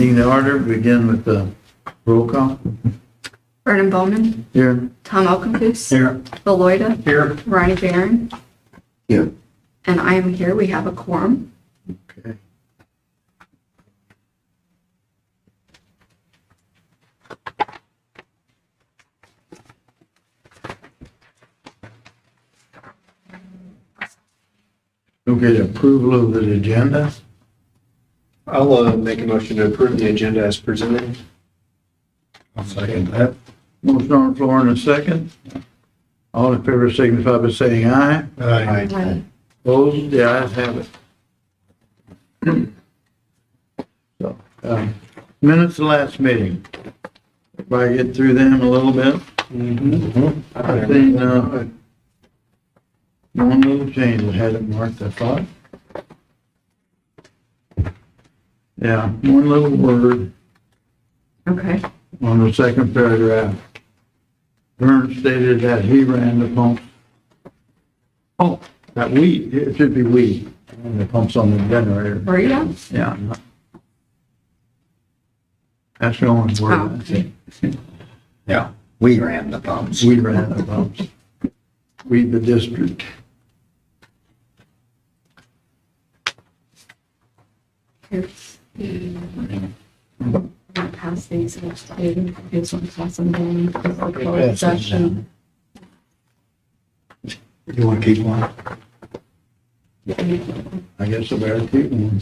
Meeting to order, begin with the roll call. Vernon Bowman, Here. Tom Alkenfuss, Here. Bill Lloyd, Here. Ronnie Barron, Here. and I am here. We have a quorum. Okay. Okay, approval of the agenda. I'll make a motion to approve the agenda as presented. I'll second that. Motion on the floor in a second. All in favor signify by saying aye. Aye. Opposed, the ayes have it. So, minutes of last meeting. Everybody get through them a little bit? I think, one little change, I had it marked, I thought. Yeah, one little word Okay. on the second paragraph. Vern stated that he ran the pumps. Oh, that it should be we, the pumps on the generator. Were you on? Yeah. That's the only word I think. Yeah, we ran the pumps. We ran the pumps. We, the district. Here's I'm gonna pass these next to this one, pass them down. This is the closed session. You want to keep one? I guess I better keep one.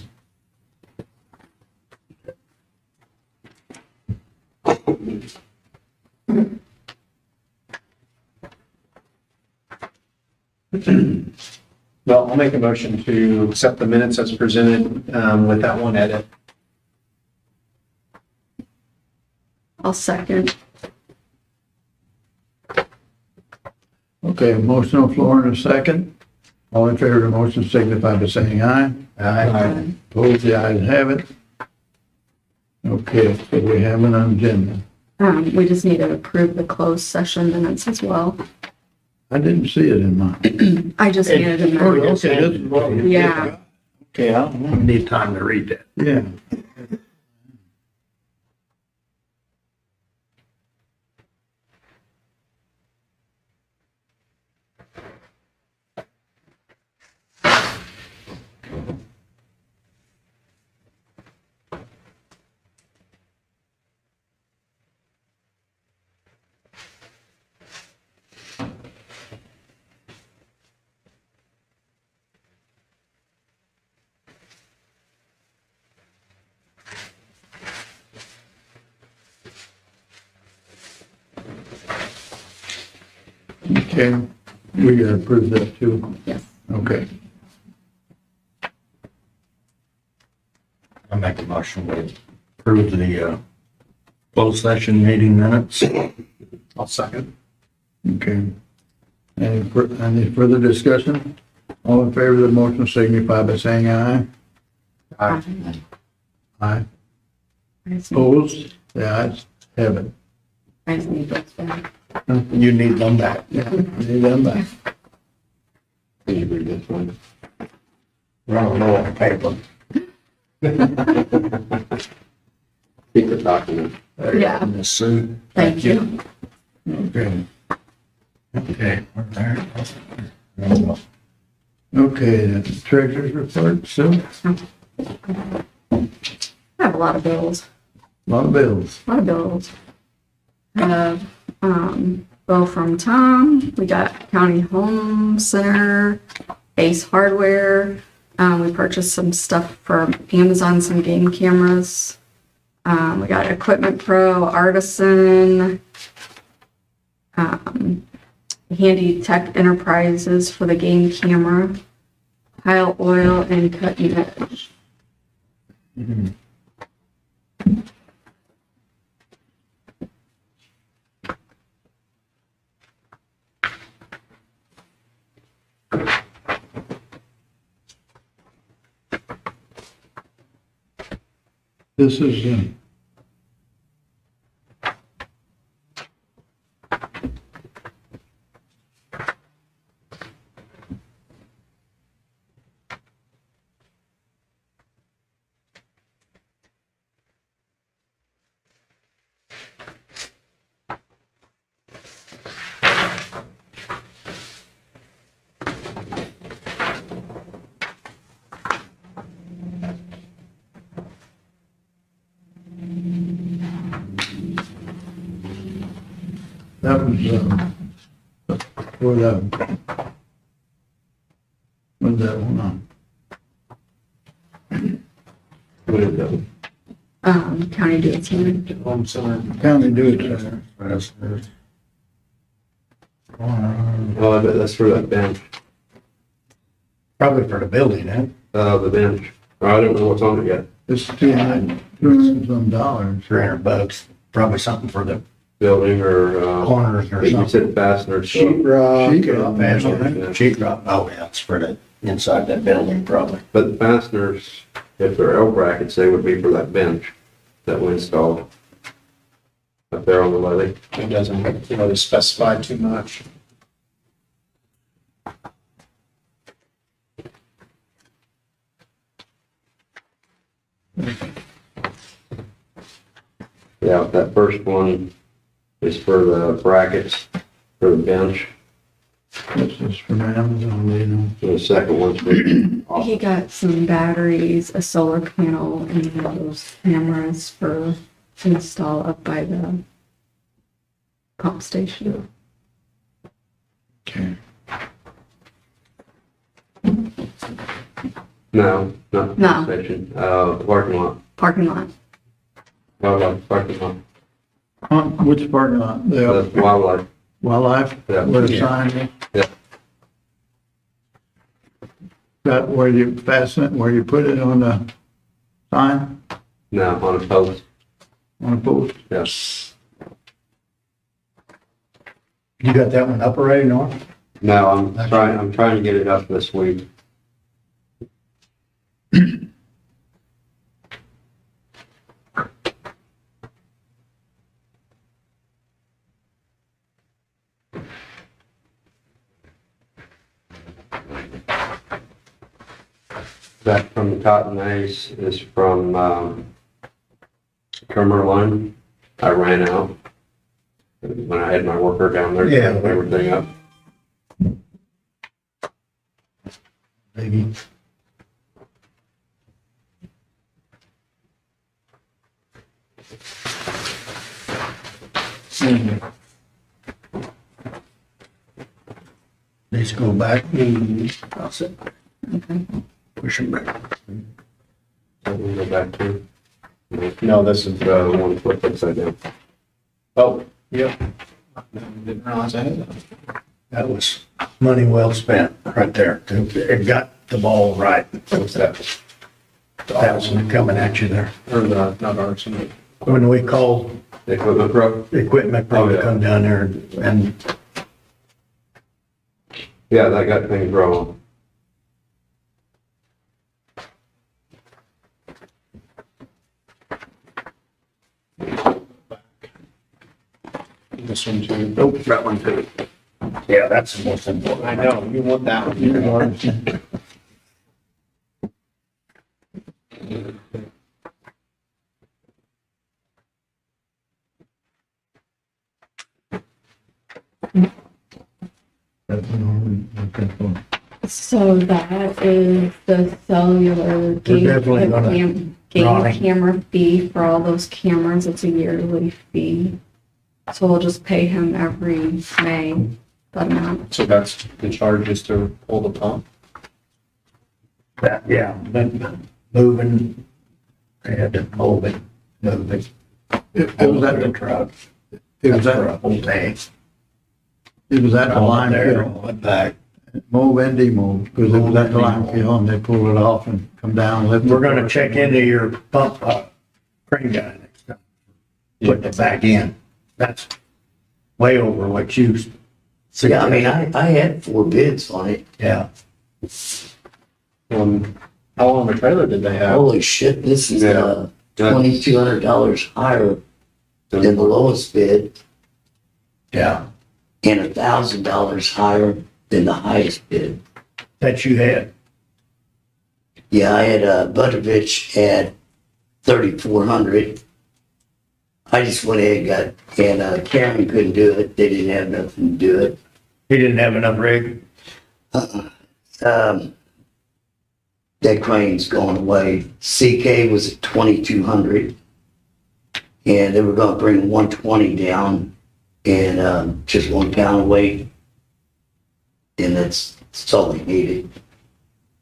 Well, I'll make a motion to accept the minutes as presented with that one edit. I'll second. Okay, motion on the floor in a second. All in favor of the motion signify by saying aye. Aye. Opposed, the ayes have it. Okay, so we have an agenda. We just need to approve the closed session minutes as well. I didn't see it in mine. I just handed them Oh, out. okay, this is what we- Yeah. Okay, I need time to read that. yeah. Okay, we gotta approve that too. Yes. Okay, I make a motion to approve the closed session meeting minutes. I'll second. okay. Any further discussion? All in favor of the motion signify by saying aye. Aye. Aye. I just need- Opposed, the ayes have it. I just need those back. You need them back. Yeah, need them back. Can you read this one? Run a little paper. Secret document. Yeah. In the suit. Thank you. Okay, Okay, we're there. okay, the treasurer's report, Sue? I have a lot of bills. Lot of bills. A lot of bills. Bill from Tom, we got County Home Center, Ace Hardware. We purchased some stuff from Amazon, some game cameras. We got Equipment Pro, Artisan, Handy Tech Enterprises for the game camera, Pile Oil, and Cutting Edge. This is, That was, for the, what's that one on? What is that? County do its own. Home center. County do it center. Oh, I bet that's for that bench. Probably for the building, eh? The bench. Oh, I don't know what's on it yet. It's $200 and some dollars. $300, probably something for the Building or, corners or you something. said fasteners. Sheetrock. Sheetrock. Sheetrock, oh yeah, it's for the inside that building probably. But the fasteners, if they're L brackets, they would be for that bench that we installed up there on the levee. It doesn't really specify too much. Yeah, that first one is for the brackets for the bench. This is from Amazon, you know. And the second one's for, He got some batteries, a solar panel, and those cameras for install up by the pump station. Okay. no, not the No. station, parking lot, Parking lot. wildlife parking lot, On which parking lot? the The wildlife. wildlife? Yeah. Where the sign is? Yeah. That where you fasten it, where you put it on the sign, No, on a post, on a post? yes. You got that one up already, Norm? No, I'm trying to get it up this week. That from the Cotton Ace is from, Cumberland. I ran out when I had my worker down there, Yeah. setting everything up. Maybe. Needs to go back. I'll sit, Okay. push him back. So we'll go back to. No, this is, The one flip upside down. oh, yep. Didn't realize I had that. That was money well spent right there. It got the ball right. What's that? That was coming at you there. Or the, not arson, When we called The equipment pro? the equipment pro Oh, to yeah. come down there and Yeah, that got things rolling. this one too. nope, that one too. Yeah, that's the most important. I know, you want that one. That's what I'm looking for. So that is the cellular game, definitely gonna- game Ronnie. camera fee for all those cameras. It's a yearly fee. So we'll just pay him every May, that amount. So that's the charges to pull the pump? That, yeah, but moving, they had to move it. It was at the the, truck. it was For a at, whole day. it was at the lime There, field. went back. Move and demove, because it was at the lime field and they pulled it off and come down, lift it. We're gonna check into your pump, crane guy next time. Putting it back in. That's way over what you. Yeah, I mean, I had 4 bids on it. Yeah, How long of a trailer did they have? Holy shit, this is, Yeah. $2,200 higher than the lowest bid yeah, and $1,000 higher than the highest bid. that you had. Yeah, I had, Budovich at 3,400. I just went ahead and got, and, Karen couldn't do it. They didn't have nothing to do it. He didn't have enough rig. That crane's going away. CK was at 2,200. And they were gonna bring 120 down and, just 1 pound of weight. And that's all they needed.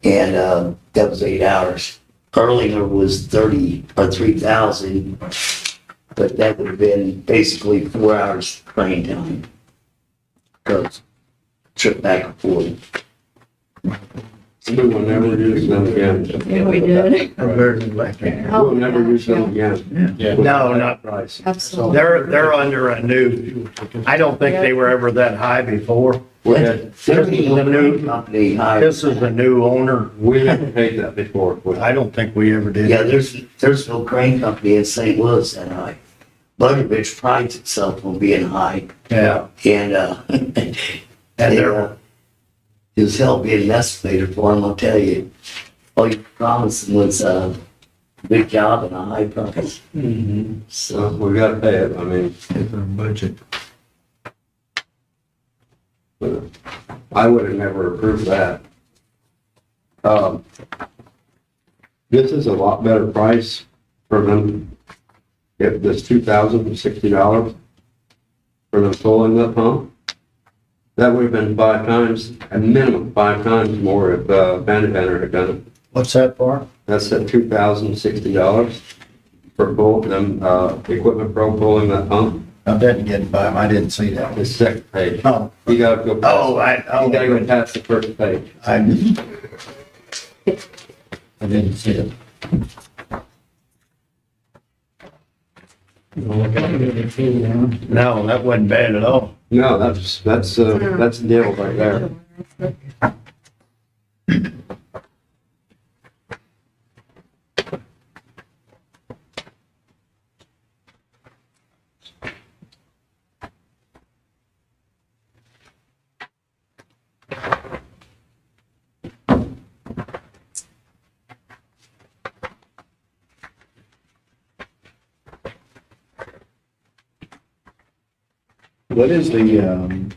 And, that was 8 hours. Erlinger was 30 or 3,000, but that would have been basically 4 hours crane time. Cause trip back and forth. We will never use them again. Yeah, we did. Very electric. We'll never use them again. Yeah. No, not, Price. Absolutely. they're under a new, I don't think they were ever that high before. We had, There's This is the a new- new company hired. This is the new owner. we never paid that before. I don't think we ever did. Yeah, there's no crane company in St. Louis that high. Butterbridge prides itself on being high, Yeah, and, and they're, it was hell being an estimator for him, I'll tell you. All you promised was a big job and a high price. So So, we gotta pay it, I mean, It's our budget. but I would have never approved that. This is a lot better price for them, if this $2,060 for them pulling the pump. That would have been 5 times, a minimum 5 times more if Banner had done it. what's that for? That's at $2,060 for pull, them, Equipment Pro pulling that pump. I didn't get by, I didn't see that. The second page. Oh, You gotta go past, you gotta go I past the first page. I didn't see it. No, that wasn't bad at all. No, that's the deal right there. What is the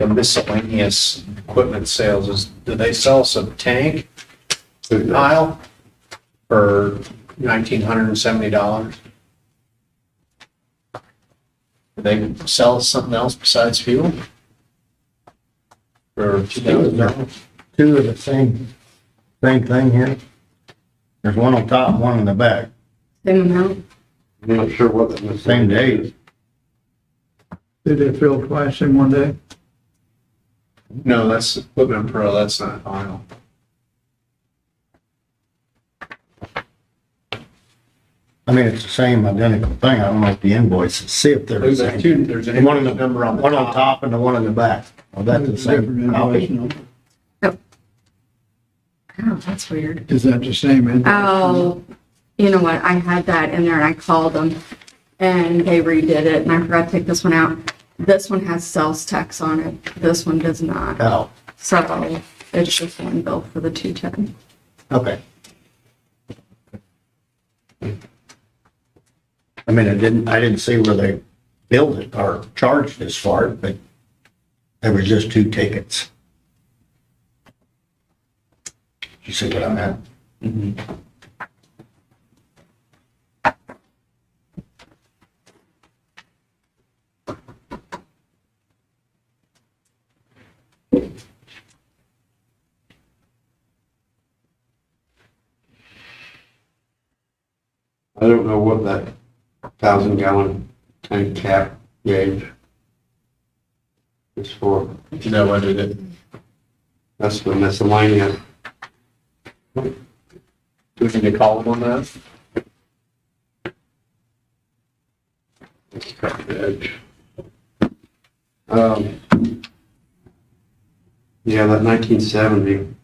miscellaneous equipment sales? Do they sell some tank pile for $1,970? Do they sell something else besides fuel? For $2,000? Two of the same thing here. There's one on top, one in the back, Same amount? I'm not sure what that was. same day. Did they fill twice in one day? No, that's Equipment Pro, that's not final. I mean, it's the same identical thing. I don't know if the invoices, see if they're the There's same. two, there's an The one on the, invoice number on the one on top. top and the one in the back. Oh, that's the Different same invoice copy. number. Oh, that's weird. Is that the same invoice? Oh, you know what? I had that in there and I called them and they redid it and I forgot to take this one out. This one has sales tax on it. This one does not. Oh, So it's just one bill for the 210. okay. I mean, I didn't see where they billed it or charged us for it, but there was just 2 tickets. You see what I meant? I don't know what that 1,000-gallon tank cap gauge is for. You know what it is? That's the miscellaneous. Do we need to call them on that? Let's cut the edge. Yeah, that 1970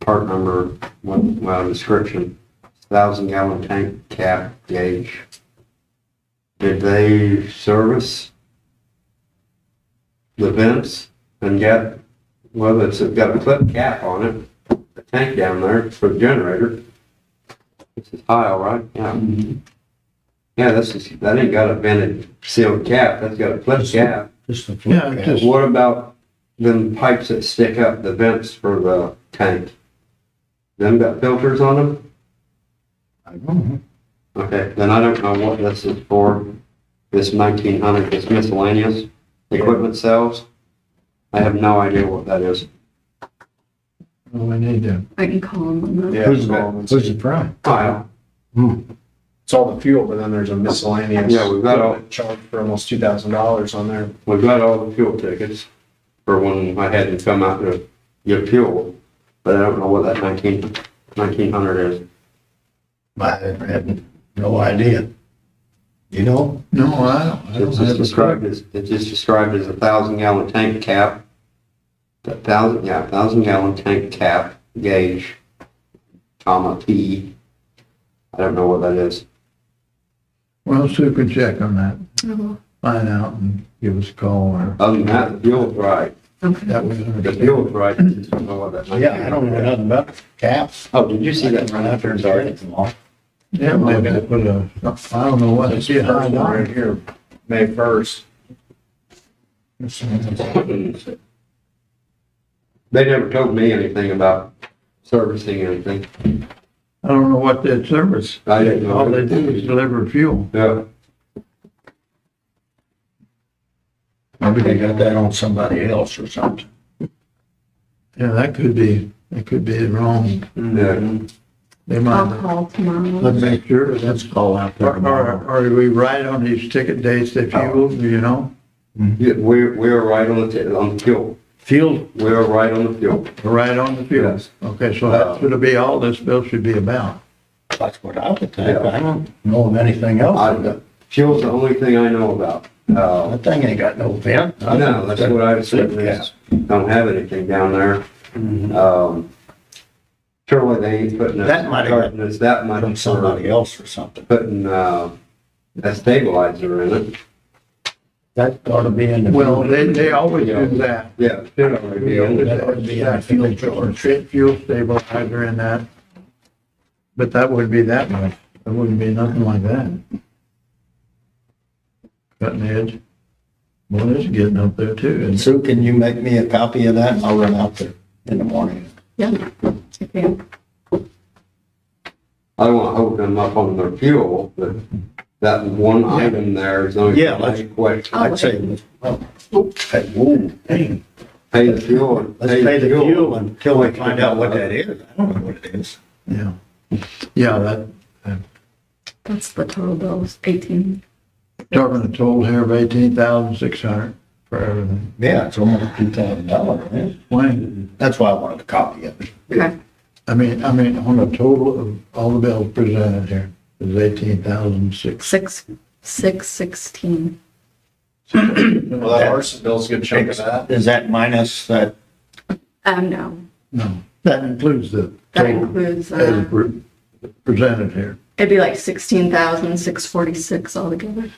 part number, well, description, 1,000-gallon tank cap gauge. Did they service the vents and get, well, it's got a clip cap on it, the tank down there for the generator. This is tile, right? Yeah. Yeah, that ain't got a vented sealed cap, that's got a clip cap. Just a Yeah, flip just- What about them pipes that stick up the vents for the tank? Them got filters on them? I don't know. Okay, then I don't know what this is for. this 1,900, this miscellaneous equipment sales. I have no idea what that is. Well, we need to, I can call them on that. Yeah. Who's the prime? Oh, It's all the fuel, but then there's a miscellaneous. Yeah, we've got all- Charge for almost $2,000 on there. we've got all the fuel tickets for when I had to come out to get fuel, but I don't know what that 1,900 is. I had no idea. You know? no, I don't It's have just a described clue. as, it's just described as a 1,000-gallon tank cap. 1,000-gallon tank cap gauge, comma, P. I don't know what that is. Well, Sue can check on that, Oh, find out and give us a call or Other than that, the fuel's right. okay. that was. The fuel's right, I just don't know what that. Yeah, I don't know nothing about caps. Oh, did you see that? Run out there and start it tomorrow. Yeah, maybe it was I don't know what. It's the first one right here, May 1st. They never told me anything about servicing anything. I don't know what that service. I didn't know. All they do is deliver fuel. Yeah, Maybe they got that on somebody else or something. Yeah, that could be wrong. yeah. They I'll might, call tomorrow. let's make sure. Let's call out there tomorrow. Are we right on these ticket dates they fuel, do you know? Yeah, we're right on the fuel. Fuel, We're right on the fuel. We're right on the fuel? Yes. Okay, so that's gonna be all this bill should be about. that's what I would think. I don't know of anything else. Fuel's the only thing I know about. That thing ain't got no vent. No, that's what I said, is don't have anything down there. Surely they ain't putting That might have charging us that much From for somebody else or something. putting, that stabilizer in it. That ought to be in the. Well, they always do that. Yeah. it should already be on That there. would be in the fuel charge. Fuel stabilizer in that. But that wouldn't be that much. It wouldn't be nothing like that. Cutting edge. Well, it's getting up there too, isn't it? Sue, can you make me a copy of that? I'll run out there in the morning. Yeah, okay. I don't want to hold them up on their fuel, but that one item there is only. Yeah, let's- Question. I'd say, well, hey, whoa, hey, Pay the fuel. and let's pay the fuel until we find out what that is. I don't know what it is. Yeah. Yeah, that, That's the total bill, is 18. talking a total here of 18,600 for everything. Yeah, it's almost $2,000. Wayne, That's why I wanted a copy of it. Okay, I mean, on the total of all the bills presented here is 18,600. 616. Well, that arson bill's a good chunk of that. Is that minus that? No, No, that includes the that total includes, as presented here. it'd be like 16,646 altogether.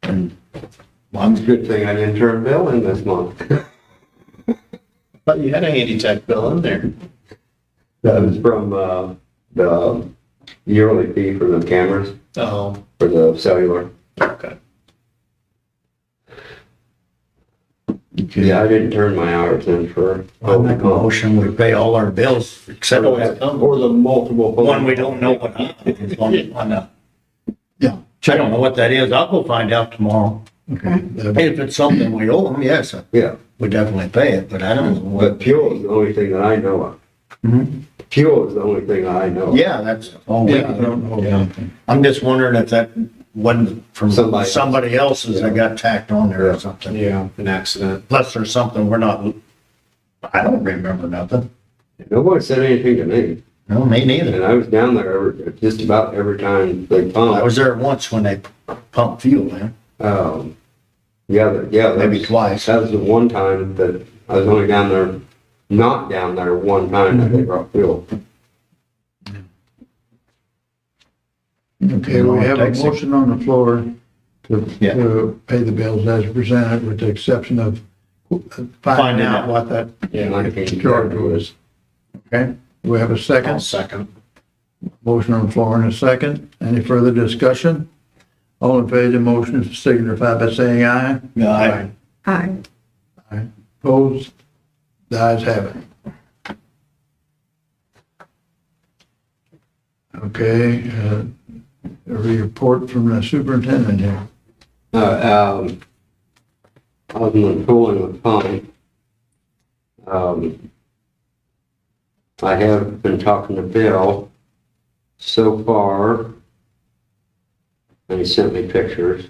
Well, it's a good thing I didn't turn bill in this month. But you had a handy tech bill in there. That was from, the yearly fee for the cameras, Oh, for the cellular. okay. Yeah, I didn't turn my hours in for. I make a motion, we pay all our bills except Or for the multiple. one we don't know what it is on the. Yeah. I don't know what that is. I'll go find out tomorrow. Okay. If it's something we owe them, yes, Yeah, we definitely pay it, but I don't know but what. fuel is the only thing that I know of. Mhm. Fuel is the only thing that I know of. Yeah, that's all we Yeah, I don't know. Yeah. I'm just wondering if that wasn't from Somebody else. somebody else's that got tacked on there or something. Yeah, an accident. Plus there's something we're not, I don't remember nothing. Nobody said anything to me, No, me neither. and I was down there just about every time they I pumped. was there once when they pumped fuel in, Yeah, maybe twice. that was the one time that I was only down there, not down there one time that they brought fuel. Okay, we have a Taxi. motion on the floor Yeah. to pay the bills as presented with the exception of finding Finding out out. what that Yeah, charge was. Okay, we have a I'll second. second. Motion on the floor in a second. Any further discussion? All in favor of the motion signify by saying aye. Yeah, Aye. Opposed? The ayes have it. Okay, A report from the superintendent here. Other than pulling the pump, I have been talking to Bill so far, and he sent me pictures.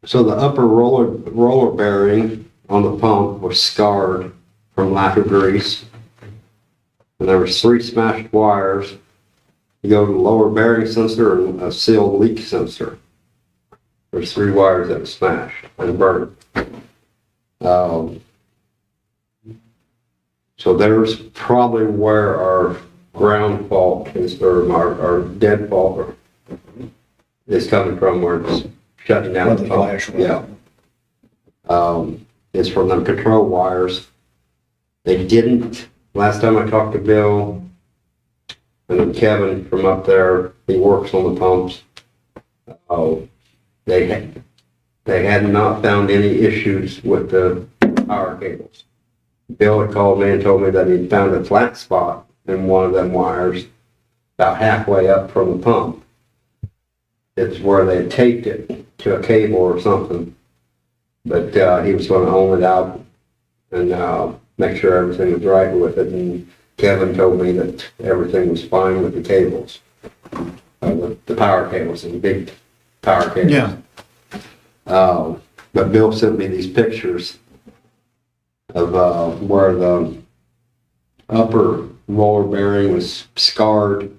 So the upper roller bearing on the pump was scarred from lack of grease. And there was 3 smashed wires. You go to the lower bearing sensor and a sealed leak sensor. There's 3 wires that were smashed and burnt. So there's probably where our ground fault is, or our dead fault is coming from, where it's shutting down the pump. Yeah. It's from them control wires. They didn't, last time I talked to Bill, and then Kevin from up there, he works on the pumps. They had not found any issues with the power cables. Bill had called me and told me that he'd found a flat spot in one of them wires about halfway up from the pump. It's where they had taped it to a cable or something. But he was going to own it out and make sure everything was right with it. And Kevin told me that everything was fine with the cables, the power cables, and big power cables. Yeah. But Bill sent me these pictures of where the upper roller bearing was scarred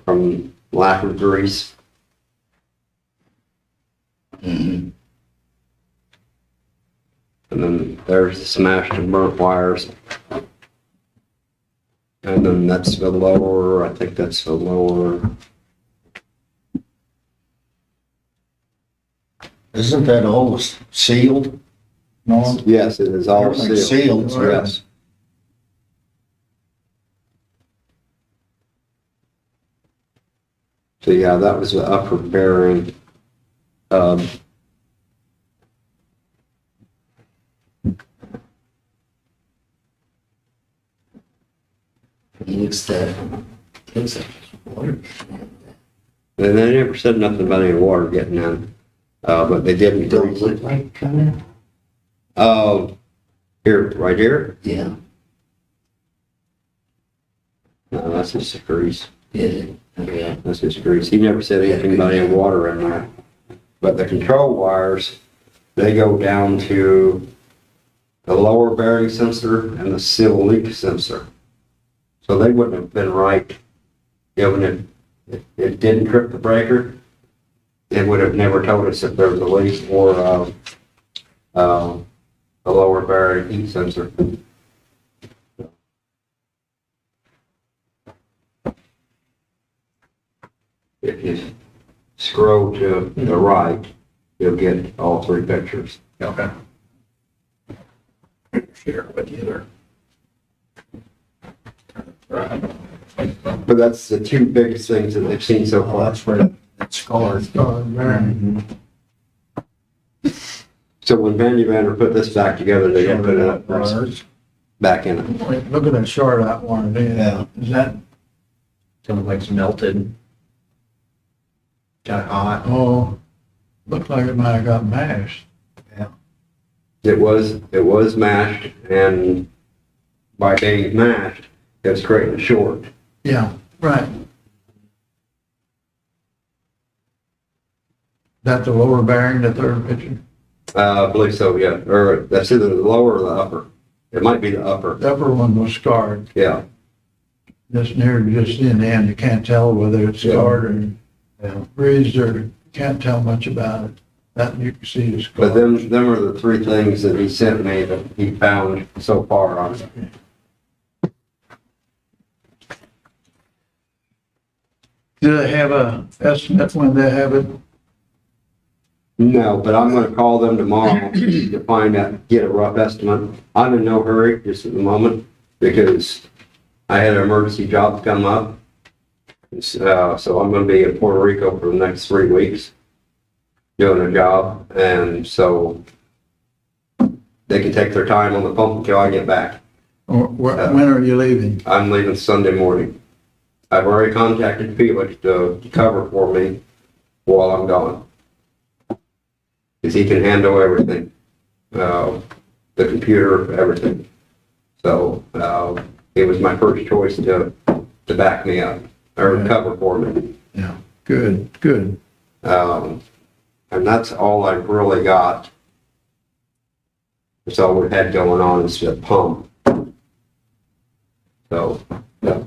from lack of grease. Mm-hmm. And then there's the smashed and burnt wires. And then that's the lower, I think that's the lower. Isn't that all sealed? No? Yes, it is all Everything's sealed. sealed. Yes. So yeah, that was the upper bearing. Looks like water. And they never said nothing about any water getting in, but they didn't. Don't look like coming. Here, right here? Yeah, No, that's just a grease. yeah, yeah. That's just grease. He never said anything about any water in there. But the control wires, they go down to the lower bearing sensor and the seal leak sensor. So they wouldn't have been right, even if it didn't trip the breaker. It would have never told us if there was a leak or a lower bearing heat sensor. If you scroll to the right, you'll get all 3 pictures. Okay. Share with you there. Right. But that's the 2 biggest things that they've seen so Oh, far. that's where it's scarred. Scarred bearing. So when Vandy Vander put this back together, they're gonna put it up back in it. Wait, look at that short out one there. Yeah. Is that, Something like it's melted. Got hot. oh, looked like it might have got mashed. It was mashed, and by being mashed, it was creating a short. Yeah, right. That the lower bearing, the third picture? I believe so, yeah. Or that's either the lower or the upper. It might be the upper, The upper one was scarred. yeah. Just in the end, you can't tell whether it's Yeah. scarred or bruised, or can't tell much about it. That you can see is But scarred. them are the 3 things that he sent me that he found so far on it. Do they have a estimate when they have it? No, but I'm gonna call them tomorrow to find out, get a rough estimate. I'm in no hurry just at the moment because I had an emergency job come up. So I'm gonna be in Puerto Rico for the next 3 weeks doing a job, and so they can take their time on the pump until I get back. Or when are you leaving? I'm leaving Sunday morning. I've already contacted Felix to cover for me while I'm gone. Because he can handle everything. The computer, everything. So, it was my first choice to back me up, or Yeah. cover for me. Yeah, good. And that's all I've really got. That's all we've had going on is the pump. So, yeah.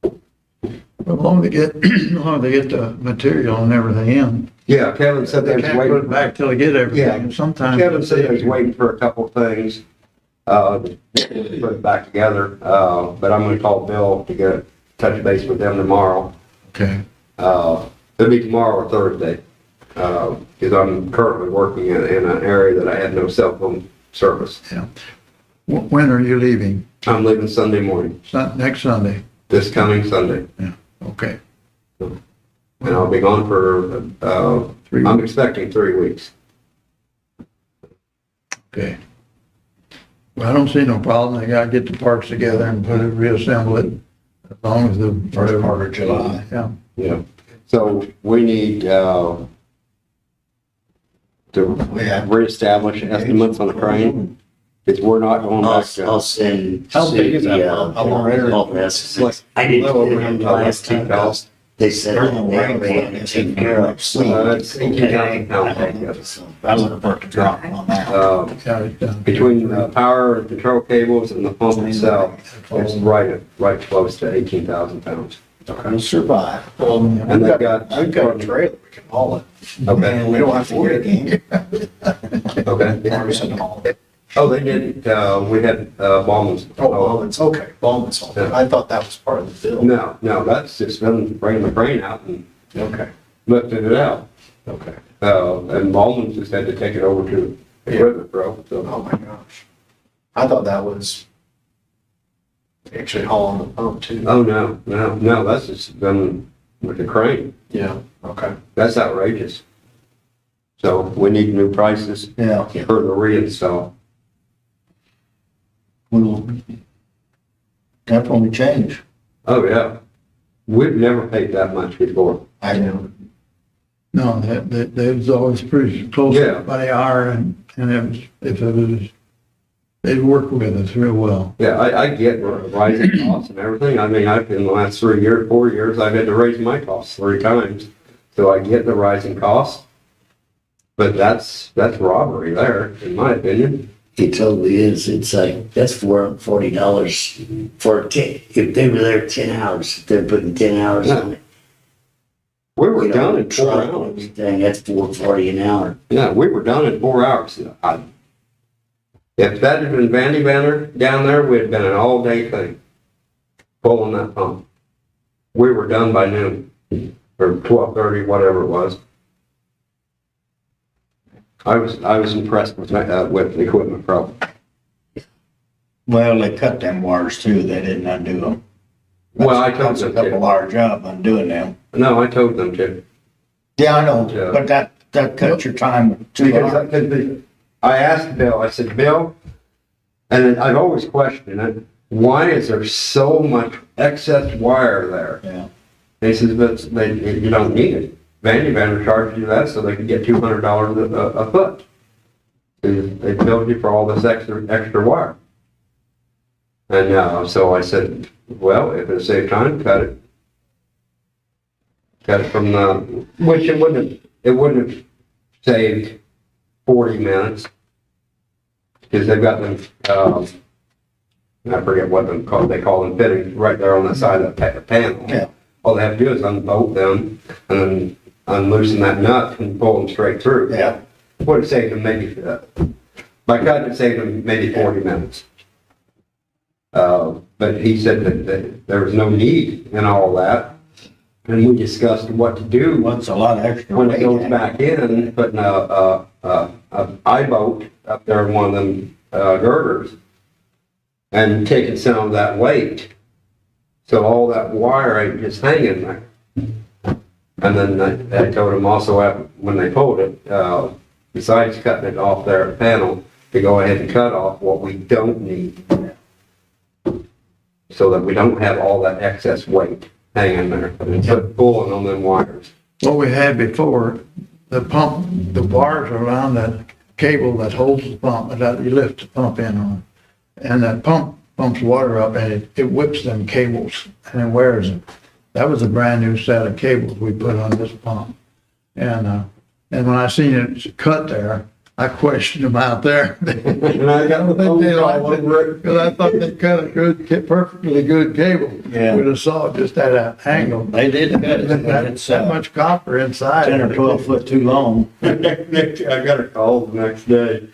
As long as they get the material and everything in. Yeah, Kevin said they They was can't put waiting. it back till they get everything. Sometimes. Kevin said he was waiting for a couple things, to put it back together, but I'm gonna call Bill to get, touch base with them tomorrow. Okay, It'll be tomorrow or Thursday, because I'm currently working in an area that I have no cell phone service. yeah. When are you leaving? I'm leaving Sunday morning, Next Sunday? this coming Sunday, Okay. and I'll be gone for, 3 I'm weeks. expecting 3 weeks. Okay. Well, I don't see no problem. They gotta get the parts together and put it, reassemble it, as long as the. First part of July. Yeah, Yeah, so we need, to We have- reestablish estimates on the crane, because we're not going back I'll to. send. How big is that Susie, pump? How long is it? all the estimates. Like, I didn't little get over them 100,000 last time, pounds. they said There's they no already rain had to take care of. It's 18,000 pounds, I guess. I was looking for it to drop on that. got it done. Between the power and control cables and the pump itself, it's right close to 18,000 pounds. We'll survive. And they've got. We've got a trailer, we can haul it. Okay, We don't have to get it. okay. Morrison haul it. Oh, they did, we had, Ballman's. Oh, Ballman's, okay, Ballman's haul it. I thought that was part of the bill. No, that's just them bringing the crane out and Okay, lifting it out. okay. And Ballman's just had to take it over to equipment pro, so. Oh my gosh. I thought that was actually hauling the pump too. Oh, no, that's just done with the crane. Yeah, okay. That's outrageous. So we need new prices Yeah, for the reinstall. we'll definitely change. Oh, yeah. We've never paid that much before. I know. No, they was always pretty close Yeah. by the hour and if it was, they'd work with us real well. Yeah, I get rising costs and everything. I mean, in the last 4 years, I've had to raise my costs 3 times. So I get the rising costs. But that's robbery there, in my opinion. It totally is. It's like, that's $440 for 10, if they were there 10 hours, if they're putting 10 hours on it. We were You know, done in 4 truck and hours. everything, that's $440 an hour. Yeah, we were done in 4 hours. If that had been Vandy Banner down there, we'd been an all-day thing, pulling that pump. We were done by noon, or 12:30, whatever it was. I was impressed with the equipment pro. Well, they cut them wires too, they didn't undo them. Well, I told That's a them couple to. hour job undoing them. No, I told them to. Yeah, I know, Yeah. but that cut your time 2 Because hours. I asked Bill, I said, Bill, and then I've always questioned it, why is there so much excess wire there? Yeah. He says, but you don't need it. Vandy Banner charged you that so they could get $200 a foot. They billed you for all this extra wire. And so I said, well, if it saved time, cut it. Cut it from the, which it wouldn't have saved 40 minutes. Because they've got them, I forget what they call them fittings right there on the side of the panel. Yeah. All they have to do is unbolt them and then unloosen that nut and pull them straight through. Yeah. Would have saved them maybe, by cutting it saved them maybe 40 minutes. But he said that there was no need in all that. And we discussed what to do What's a lot of extra when it weight. goes back in, putting a eye bolt up there in one of them girders and taking some of that weight. So all that wire ain't just hanging there. And then I told them also when they pulled it, besides cutting it off there at the panel, to go ahead and cut off what we don't need. so that we don't have all that excess weight hanging there. And put pulling on them wires. What we had before, the pump, the bars around that cable that holds the pump, that you lift the pump in on. And that pump pumps water up and it whips them cables and it wears them. That was a brand new set of cables we put on this pump. And when I seen it cut there, I questioned them out there. And I got the phone call over it. Because I thought they cut a perfectly good cable. Yeah. With a saw just at an angle. They did cut it, but it's That much copper inside. 10 or 12 foot too long. I got a call the next day.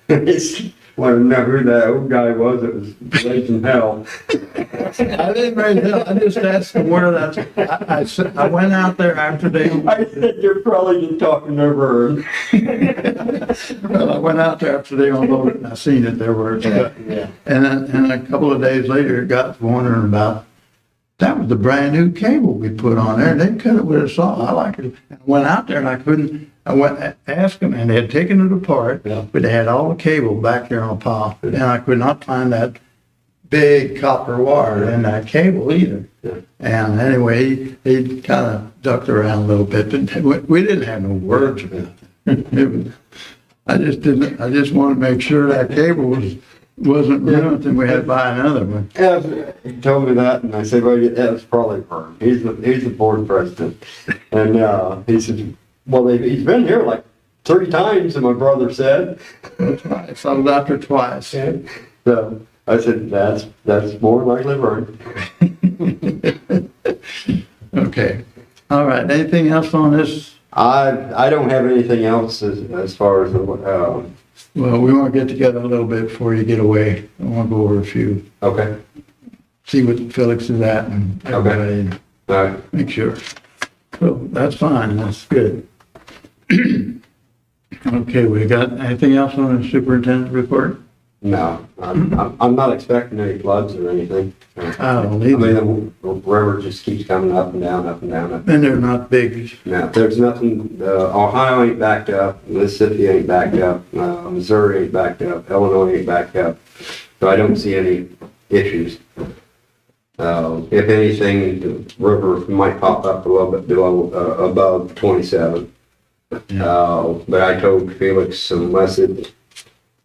It's, wanted to know who that old guy was that was blazing hell. I didn't raise hell, I just asked them where that's, I went out there after they, I said, you're probably just talking over her. well, I went out there after they unloaded and I seen it there where it's cut. Yeah. And a couple of days later, it got wondering about, that was the brand new cable we put on there, and they cut it with a saw, I like it. I went out there and I went, asked them, and they had taken it apart, Yeah. but they had all the cable back there on a pile, and I could not find that big copper wire in that cable either. Yeah. And anyway, he kind of ducked around a little bit, but we didn't have no words about it. It was, I just wanted to make sure that cable wasn't ruined and we had to buy another one. Yeah, he told me that, and I said, well, that was probably her. He's the board president. And he said, well, he's been here like 3 times, and my brother said. Twice, I was out there twice. So I said, that's more likely Vern. Okay, all right, anything else on this? I don't have anything else as far as, Well, we want to get together a little bit before you get away. I want to go over a few, okay, see what Felix is at and everybody, and all right. make sure. So that's fine, that's good. Okay, we got anything else on the superintendent report? No, I'm not expecting any floods or anything. I don't I either. mean, the river just keeps coming up and down, up and down. And they're not big. No, there's nothing, Ohio ain't backed up, Mississippi ain't backed up, Missouri ain't backed up, Illinois ain't backed up. So I don't see any issues. If anything, the river might pop up a little bit below, above 27. But I told Felix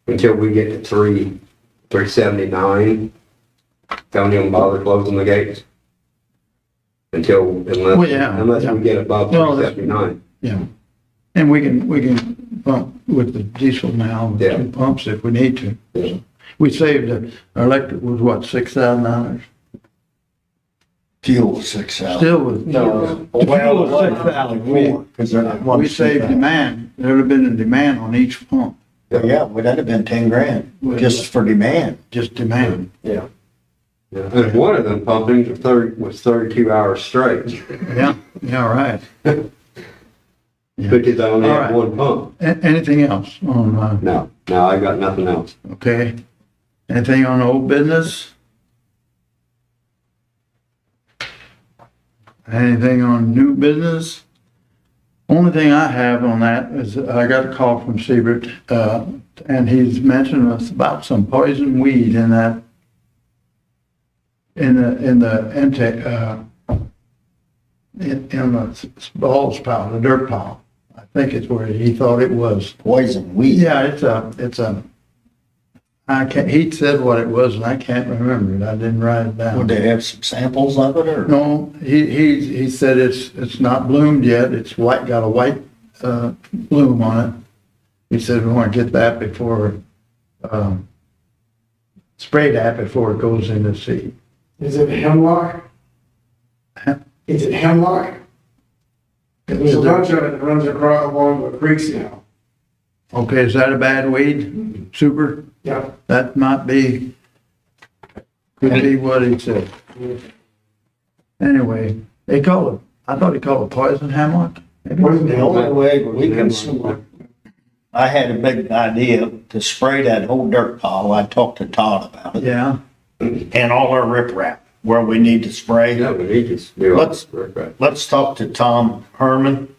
until we get to 379, don't even bother closing the gates. Unless Well, yeah. we get above Well, 379. Yeah, and we can pump with the diesel now, with Yeah. 2 pumps if we need to. Yeah. We saved, our electric was what, $6,000? Fuel was 6,000. Still was. No. Well, Fuel was 6,000. because they're not. We saved demand, there would have been a demand on each pump, Yeah, well, that'd have been 10 grand, just for demand. just demand. Yeah. And one of them pumping was 32 hours straight, Yeah, right. because I only All had right. one pump. Anything else on, No, I got nothing else. okay? Anything on old business? Anything on new business? Only thing I have on that is I got a call from Siebert, and he's mentioned us about some poison weed in that, in the intake, in the balls pile, the dirt pile. I think it's where he thought it was. Poison weed. Yeah, I can't, he said what it was and I can't remember it. I didn't write it down. Would they have some samples of it, or? No, he said it's not bloomed yet. It's white, got a white, bloom on it. He said we want to get that before, spray that before it goes in the seed. Is it hemlock? Is it hemlock? There's a bunch of it that runs across along the creeks now. Okay, is that a bad weed? Super? Yeah. That might be, could be what he said. Anyway, I thought he called it poison hemlock. Maybe? The only way we can, I had a big idea to spray that whole dirt pile. I talked to Todd about it. Yeah, And all our riprap, where we need to spray. Yeah, we need to do all Let's- this. Right. Let's talk to Tom Herman.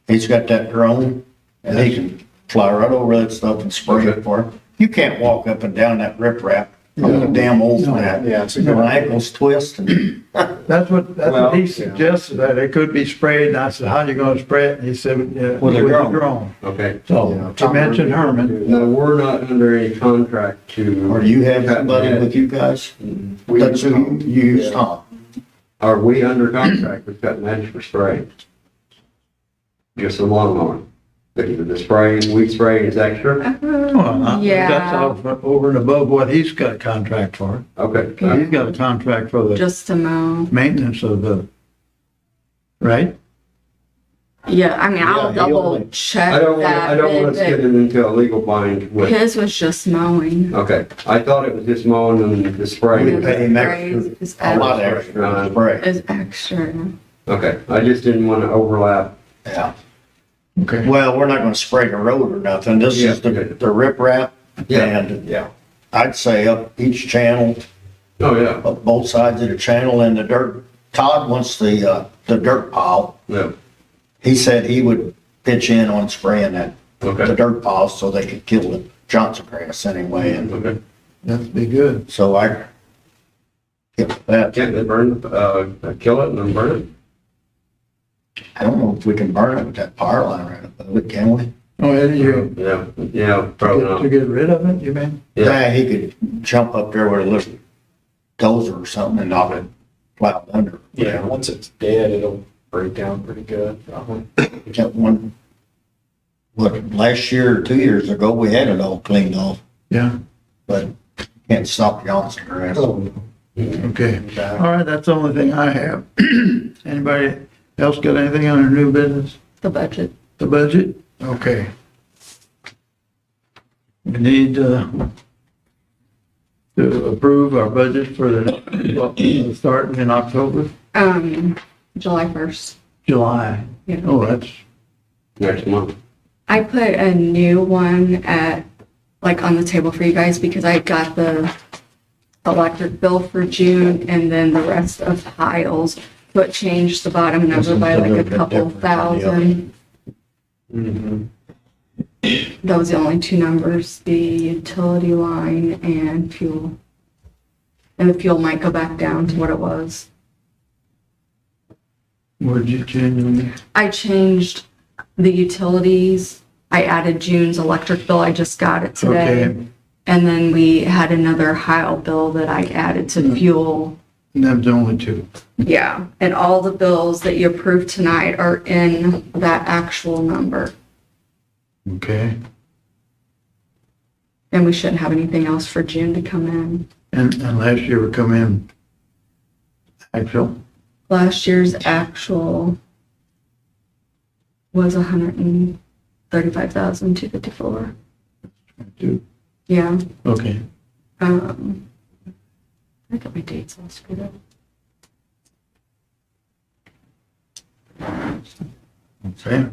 He's got that drone, and he can fly right over that stuff and spray it for him. You can't walk up and down that riprap I'm damn old for that. Yeah, it's a You know, good my ankles twist and That's what Well, he yeah. suggested, that it could be sprayed, and I said, how you gonna spray it? And he said, yeah, With a drone. drone. Okay. So, he mentioned Herman. No, we're not under any contract to. or you have somebody with you guys? We That's who you use, huh? Are we under contract with Cutting Edge for spray? Just the lawnmower. The spraying, weed spraying is extra? Well, that's Yeah, over and above what he's got a contract for. Okay. He's got a contract for the just to mow. maintenance of the, right? Yeah, I mean, Yeah, I'll he double only- check I don't that. want us bit, getting into a legal bind but with, his was just mowing. okay. I thought it was just mowing and the spray. We pay him Sprays is A lot extra. extra for spray. Is extra. Okay, I just didn't want to overlap. Yeah. Okay. Well, we're not gonna spray the road or nothing. This is the riprap. And Yeah. I'd say up each channel, Oh, yeah, up both sides of the channel and the dirt. Todd wants the dirt pile. yeah, He said he would pitch in on spraying the okay, dirt pile so they could kill the Johnson grass anyway. And okay. That'd be good. so I, yeah, that, Can't they burn, kill it and then burn it? I don't know if we can burn it with that power line right above it, can we? Oh, yeah, you, Yeah, probably to not. get rid of it, you mean? Yeah, He could jump up there with a little dozer or something and knock it plowed under. Yeah, once it's dead, it'll break down pretty good, probably. We got one, what, last year or 2 years ago, we had it all cleaned off, Yeah, but can't stop Johnson grass. okay. All right, that's the only thing I have. Anybody else got anything on their new business? The budget. The budget? Okay. We need to approve our budget for the starting in October, July 1st. July. Yeah. Oh, that's, next month. I put a new one on the table for you guys because I got the electric bill for June and then the rest of Hiles, but changed the bottom number by This is a like little a bit couple different than the other. thousand. Mm-hmm. Those are the only two numbers, the utility line and fuel. And the fuel might go back down to what it was. what did you change on there? I changed the utilities. I added June's electric bill. I just got it today. Okay, And then we had another Heil bill that I added to fuel. that's only two. Yeah, and all the bills that you approved tonight are in that actual number. Okay, And we shouldn't have anything else for June to come in. and last year would come in actual, Last year's actual was 135,254. two. Yeah, Okay, I got my dates all screwed up. okay.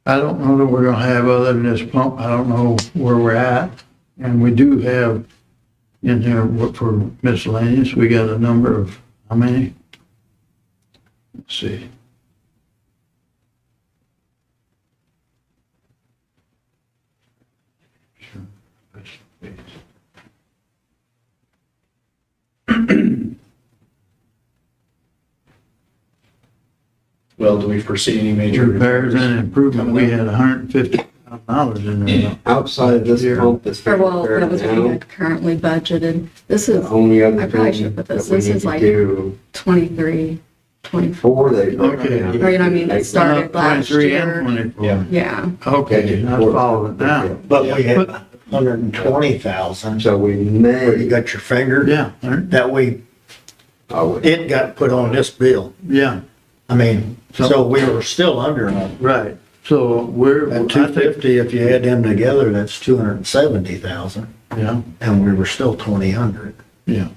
I don't know that we're gonna have other than this pump, I don't know where we're at. And we do have in here for miscellaneous, we got a number of, how many? Let's see. Well, do we foresee any major Repairs and improvement, we had $150,000 in there. Outside of this Here. pump that's Or being well, that repaired was what we now, had currently budgeted. This the is only other I probably thing should put that this. we This need is to like do 23, 24. before they. Okay. Or, you know what I mean, it started last 23 and year. 24. Yeah. Yeah, Okay, I follow it now. But we had 120,000, So we where you may, got your finger, Yeah, all right. that way oh, it got put on this bill. Yeah, I mean, so we were still under on right. So we're, I at think, 250, if you add them together, that's 270,000, yeah, and we were still 2,000. yeah.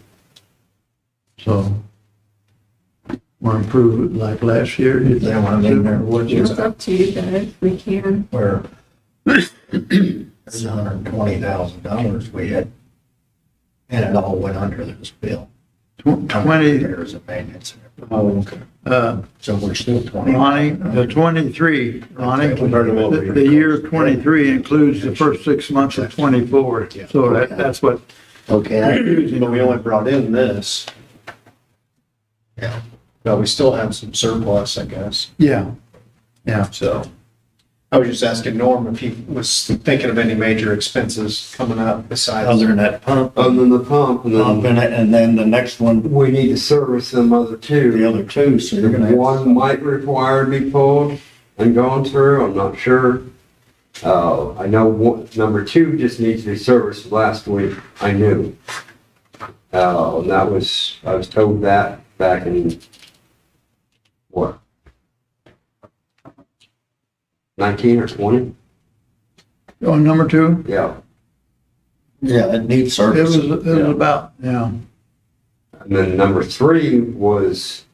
So we're improved like last year. you think? Yeah, I mean, there was it's up to you guys. We can. where there's $120,000 we had, and it all went under this bill. 20, Repairs and maintenance. Oh, okay. uh, So we're still 20. Ronnie, the 23, Ronnie, Compared to what we- the year 23 includes the first 6 months of 24. So that's what, Okay, But we only brought in this. Yeah. But we still have some surplus, I guess, yeah, so. I was just asking Norm if he was thinking of any major expenses coming up besides. Other than that pump, Other than the pump, and pump then in it, and then the next one, we need to service them other two. the other two, so you're gonna have. One might require to be pulled and gone through, I'm not sure. I know number two just needs to be serviced last week, I knew. And that was, I was told that back in, what? 19 or 20? on number 2, Yeah. Yeah, it needs it was service. about, yeah, And then number three was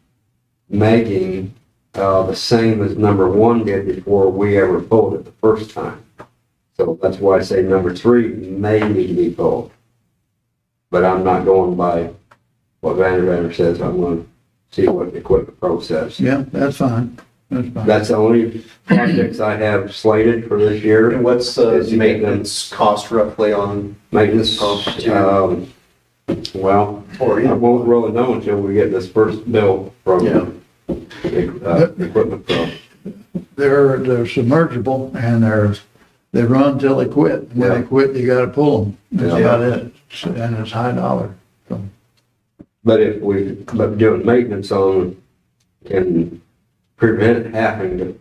making, the same as number one did before we ever pulled it the first time. So that's why I say number three may need to be pulled. But I'm not going by what Vander says, I'm going to see what Equipment Pro says. yeah, that's fine, that's fine. That's the only projects I have slated for this year. And what's the maintenance cost roughly on, Maintenance, well, or, I won't really know until we get this first bill Yeah. from Equipment Pro. They're submergible and they run till they quit. When they Yeah. quit, you gotta pull them. That's Yeah. about it. And it's high dollar. But doing maintenance on can prevent having to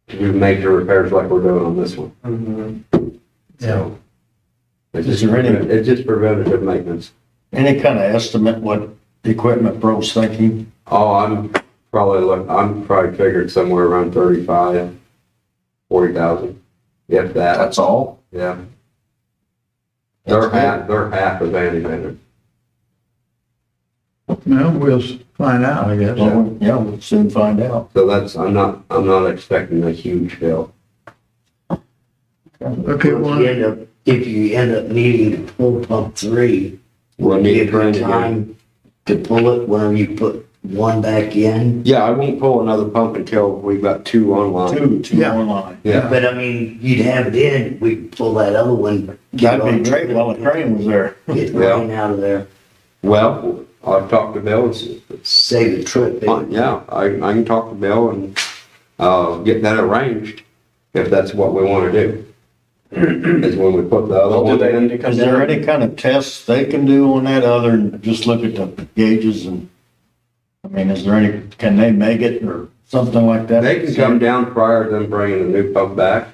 do major repairs like we're doing on this one. So, It's Is just, there any- it's just preventative maintenance. Any kind of estimate what Equipment Pro's thinking? Oh, I'm probably figured somewhere around 35, 40,000, if that, That's all? yeah. That's They're half of Vandy Vendor. Well, we'll find out, I guess. Well, yeah, we'll soon find out. So I'm not expecting a huge bill. Okay, if you end up needing to pull pump 3, We'll will need give to try you and get it. time to pull it whenever you put one back in? Yeah, I won't pull another pump until we've got two online. Two Yeah. online. Yeah, But I mean, you'd have it in, we could pull that other one. get That'd on be great while the crane was there. Get Yeah. rain out of there, well, I've talked to Bill, and save the trip. yeah, I can talk to Bill and, get that arranged, if that's what we wanna do. Is when we put the other well, do one they need in. to come Is there down? any kind of tests they can do on that other than just look at the gauges and, I mean, is there any, can they make it or something like that? They can come down prior to them bringing the new pump back.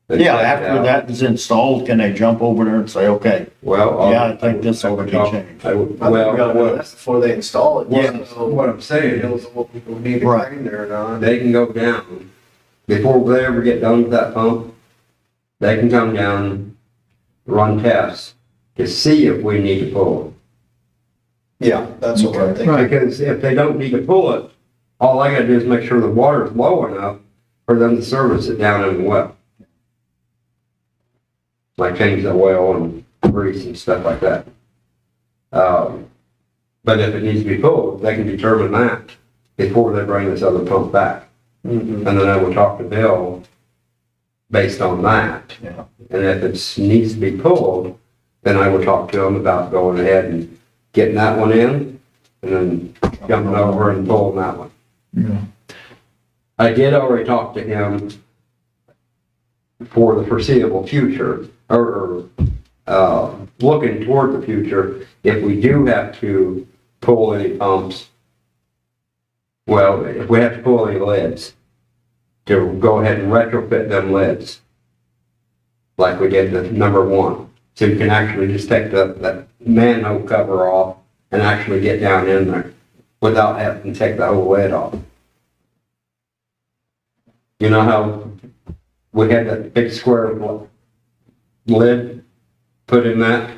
and Yeah, check it after out. that is installed, can they jump over there and say, okay, Well, yeah, I think this I ought to would be talk- changed? I would- I think we well, gotta know what, that's before they install it. Yeah, So, what I'm saying knows is, what we need to Right. crane there or not. they can go down, before they ever get done with that pump, they can come down, run tests to see if we need to pull Yeah, that's what I'm it. thinking. Because if they don't need to pull it, all I gotta do is make sure the water's low enough for them to service it down in the well. Like change the oil and grease and stuff like that. But if it needs to be pulled, they can determine that before they bring this other pump back. Mhm. And then I will talk to Bill based on that. Yeah. And if it needs to be pulled, then I will talk to him about going ahead and getting that one in and then jumping over and pulling that one. Yeah. I did already talk to him for the foreseeable future, or looking toward the future, if we do have to pull any pumps, well, if we have to pull any leads, to go ahead and retrofit them leads, like we did the number one. So you can actually just take that manhole cover off and actually get down in there without having to take the whole lid off. You know how we had that big square lid put in that?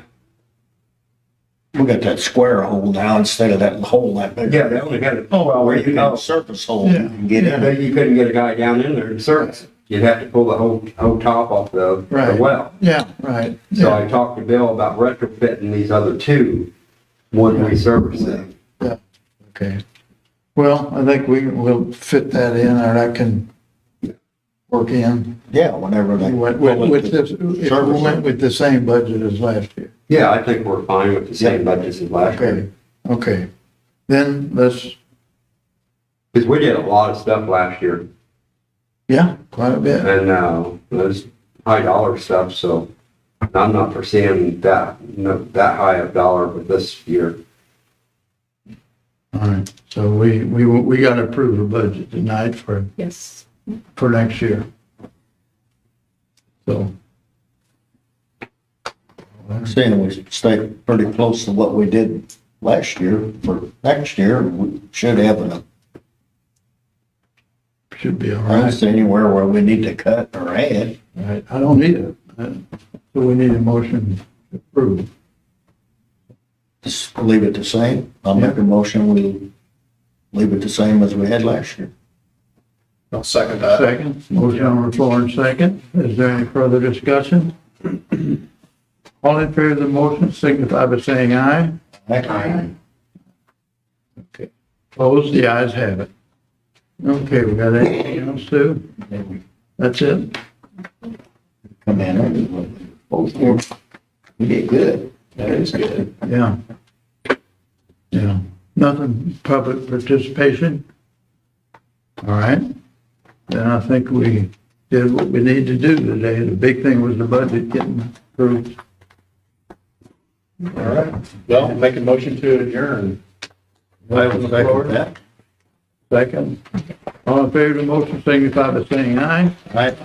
We got that square hole now instead of that hole that big. Yeah, they only had it. Oh, Where you got a surface hole, you can get in it. You couldn't get a guy down in there to service it. You'd have to pull the whole top off the Right. well. Yeah, right. So Yeah. I talked to Bill about retrofitting these other two when we service it. Okay. Well, I think we'll fit that in, or that can work in. Yeah, whenever they. With this, if we went with the same budget as last year. Yeah, I think we're fine with the same budgets as last year. Okay, okay. Then let's, Because we did a lot of stuff last year, yeah, quite a bit. and, it was high dollar stuff, so I'm not foreseeing that, that high of dollar with this year. All right, so we got to approve a budget tonight for Yes. next year. So. Saying we stay pretty close to what we did last year. For next year, we should have enough. Should be all I don't right. see anywhere where we need to cut or add. Right, I don't need it. So we need a motion to approve. Just leave it the same. I'll make a motion, we leave it the same as we had last year. I'll second that. Second, motion on the floor and second. Is there any further discussion? All in favor of the motion signify by saying aye. Okay. Opposed, the ayes have it. Okay, we got anything else too? That's it? Come in. We did good. That is good. Yeah. Yeah, nothing, public participation? All right, then I think we did what we need to do today. The big thing was the budget getting approved. All right. Well, make a motion to adjourn. I will second that. Second, all in favor of the motion signify by saying aye. Aye.